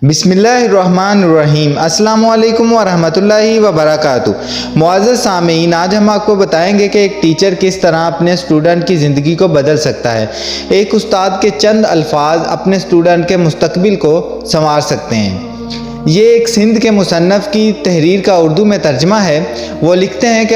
बिस्मिल्लाहिर्रहमानिर्रहीम। अस्सलामु अलैकुम वरहमतुल्लाहि वबरकातुहू। मुअज़्ज़ज़ सामीईन, आज हम आपको बताएंगे कि एक टीचर किस तरह अपने स्टूडेंट की ज़िंदगी को बदल सकता है। एक उस्ताद के चंद अल्फाज अपने स्टूडेंट के मुस्तकबिल को संवार सकते हैं। ये एक सिंध के मुसन्नफ़ की तहरीर का उर्दू में तर्जमा है। वो लिखते हैं कि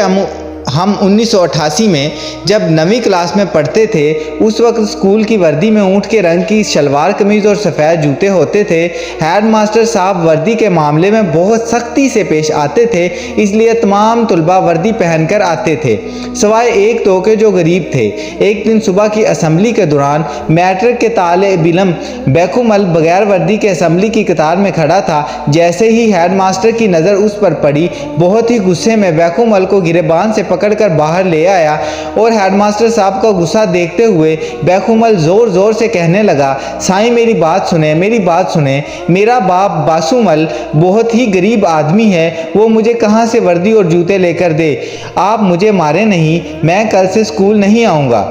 हम 1988 में जब 9वीं क्लास में पढ़ते थे, उस वक्त स्कूल की वर्दी में ऊँट के रंग की शलवार कमीज़ और सफ़ेद जूते होते थे। हेड मास्टर साहब वर्दी के मामले में बहुत सख्ती से पेश आते थे, इसलिए तमाम तलबा वर्दी पहनकर आते थे, सिवाय एक दो के जो गरीब थे। एक दिन सुबह की असम्बली के दौरान मैट्रिक के तालिब इल्म बैकुमल बगैर वर्दी के असम्बली की कतार में खड़ा था। जैसे ही हेड मास्टर की नज़र उस पर पड़ी, बहुत ही गुस्से में बैकुमल को गिरेबान से पकड़कर बाहर ले आया और हेडमास्टर साहब का गुस्सा देखते हुए बैकुमल ज़ोर ज़ोर से कहने लगा, साईं मेरी बात सुने, मेरी बात सुने। मेरा बाप बासुमल बहुत ही गरीब आदमी है, वो मुझे कहाँ से वर्दी और जूते लेकर दे। आप मुझे मारे नहीं, मैं कल से स्कूल नहीं आऊँगा।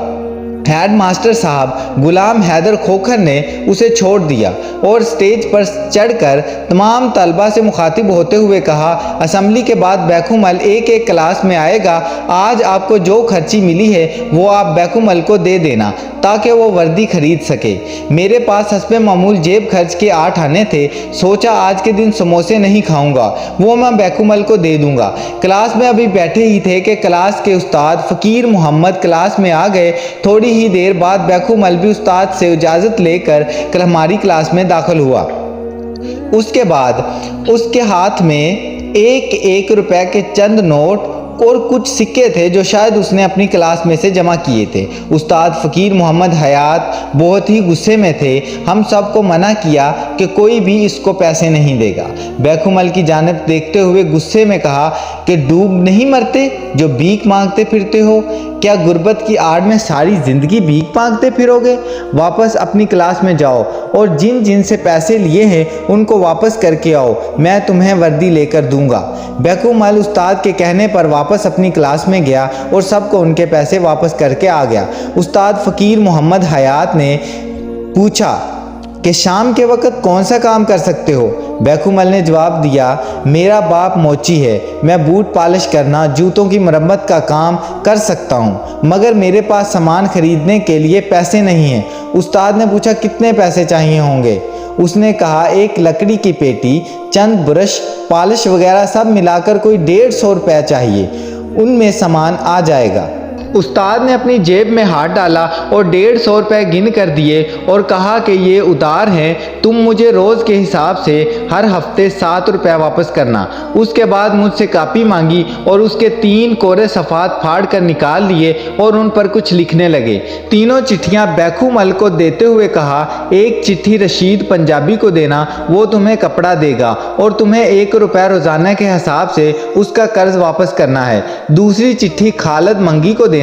हेड मास्टर साहब गुलाम हैदर खोखर ने उसे छोड़ दिया और स्टेज पर चढ़कर तमाम तलबा से मुखातिब होते हुए कहा, असम्बली के बाद बैकुमल एक एक क्लास में आएगा। आज आपको जो खर्ची मिली है वो आप बैकुमल को दे देना ताकि वो वर्दी खरीद सके। मेरे पास हस्बे मामूल जेब खर्च के 8 आने थे, सोचा आज के दिन समोसे नहीं खाऊंगा, वो मैं बैकुमल को दे दूंगा। क्लास में अभी बैठे ही थे कि क्लास के उस्ताद फ़कीर मोहम्मद क्लास में आ गए। थोड़ी ही देर बाद बैकुमल भी उस्ताद से इजाज़त लेकर हमारी क्लास में दाखिल हुआ। उसके बाद उसके हाथ में एक रुपए के चंद नोट और कुछ सिक्के थे जो शायद उसने अपनी क्लास में से जमा किए थे। उस्ताद फ़कीर मोहम्मद हयात बहुत ही गुस्से में थे। हम सब को मना किया कि कोई भी इसको पैसे नहीं देगा। बैकुमल की जानिब देखते हुए गुस्से में कहा कि डूब नहीं मरते जो भीख मांगते फिरते हो, क्या गुर्बत की आड़ में सारी ज़िंदगी भीख मांगते फिरोगे? वापस अपनी क्लास में जाओ और जिन जिन से पैसे लिए हैं उनको वापस करके आओ, मैं तुम्हें वर्दी लेकर दूंगा। बैकुमल उस्ताद के कहने पर वापस अपनी क्लास में गया और सबको उनके पैसे वापस करके आ गया। उस्ताद फ़कीर मोहम्मद हयात ने पूछा कि शाम के वक़्त कौन सा काम कर सकते हो? बैकुमल ने जवाब दिया, मेरा बाप मोची है, मैं बूट पॉलिश करना, जूतों की मरम्मत का काम कर सकता हूँ, मगर मेरे पास सामान खरीदने के लिए पैसे नहीं हैं। उस्ताद ने पूछा, कितने पैसे चाहिए होंगे? उसने कहा, एक लकड़ी की पेटी, चंद ब्रश, पॉलिश वगैरह सब मिलाकर कोई 150 रुपये चाहिए, उनमें सामान आ जाएगा। उस्ताद ने अपनी जेब में हाथ डाला और 150 रुपये गिन कर दिए और कहा कि ये उधार हैं, तुम मुझे रोज़ के हिसाब से हर हफ्ते 7 रुपये वापस करना। उसके बाद मुझसे कापी मांगी और उसके 3 कोरे सफ़ात फाड़ कर निकाल लिए और उन पर कुछ लिखने लगे। तीनों चिट्ठियाँ बैकुमल को देते हुए कहा, एक चिट्ठी रशीद पंजाबी को देना, वो तुम्हें कपड़ा देगा और तुम्हें 1 रुपया रोज़ाना के हिसाब से उसका कर्ज वापस करना है। दूसरी चिट्ठी खालिद मंगी को देना,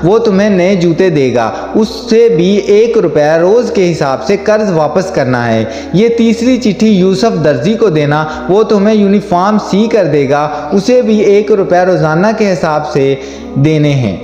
वो तुम्हें नए जूते देगा, उससे भी 1 रुपया रोज के हिसाब से कर्ज वापस करना है। ये तीसरी चिट्ठी यूसुफ दर्जी को देना, वो तुम्हें यूनिफॉर्म सी कर देगा, उसे भी 1 रुपया रोजाना के हिसाब से देने हैं।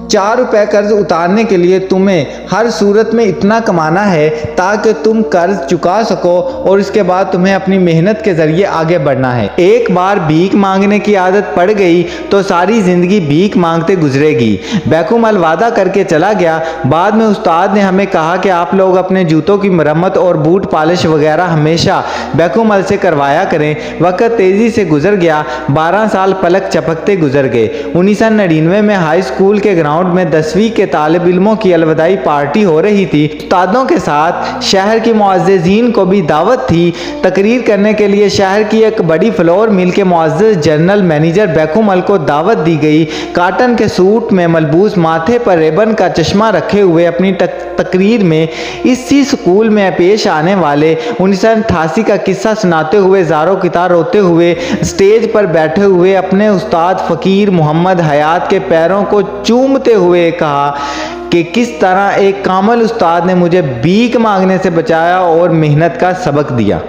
4 रुपये कर्ज उतारने के लिए तुम्हें हर सूरत में इतना कमाना है ताकि तुम कर्ज चुका सको और इसके बाद तुम्हें अपनी मेहनत के ज़रिए आगे बढ़ना है। एक बार भीख मांगने की आदत पड़ गई तो सारी ज़िंदगी भीख मांगते गुजरेगी। बैकुमल वादा करके चला गया। बाद में उस्ताद ने हमें कहा कि आप लोग अपने जूतों की मरम्मत और बूट पॉलिश वगैरह हमेशा बैकुमल से करवाया करें। वक्त तेज़ी से गुजर गया, 12 साल पलक चपकते गुजर गए। 1999 में हाई स्कूल के ग्राउंड में 10वीं के तालिब इल्मों की अलविदाई पार्टी हो रही थी। उस्तादों के साथ शहर की मुअज़्ज़िज़ीन को भी दावत थी। तकरीर करने के लिए शहर की एक बड़ी फ्लोर मिल के मुअज़्ज़िज़ जनरल मैनेजर बैकुमल को दावत दी गई। काटन के सूट में मलबूस, माथे पर रिबन का चश्मा रखे हुए अपनी तकरीर में इसी स्कूल में पेश आने वाले 1988 का किस्सा सुनाते हुए ज़ारो कितार रोते हुए स्टेज पर बैठे हुए अपने उस्ताद फ़कीर मोहम्मद हयात के पैरों को चूमते हुए कहा कि किस तरह एक कामिल उस्ताद ने मुझे भीख मांगने से बचाया और मेहनत का सबक दिया।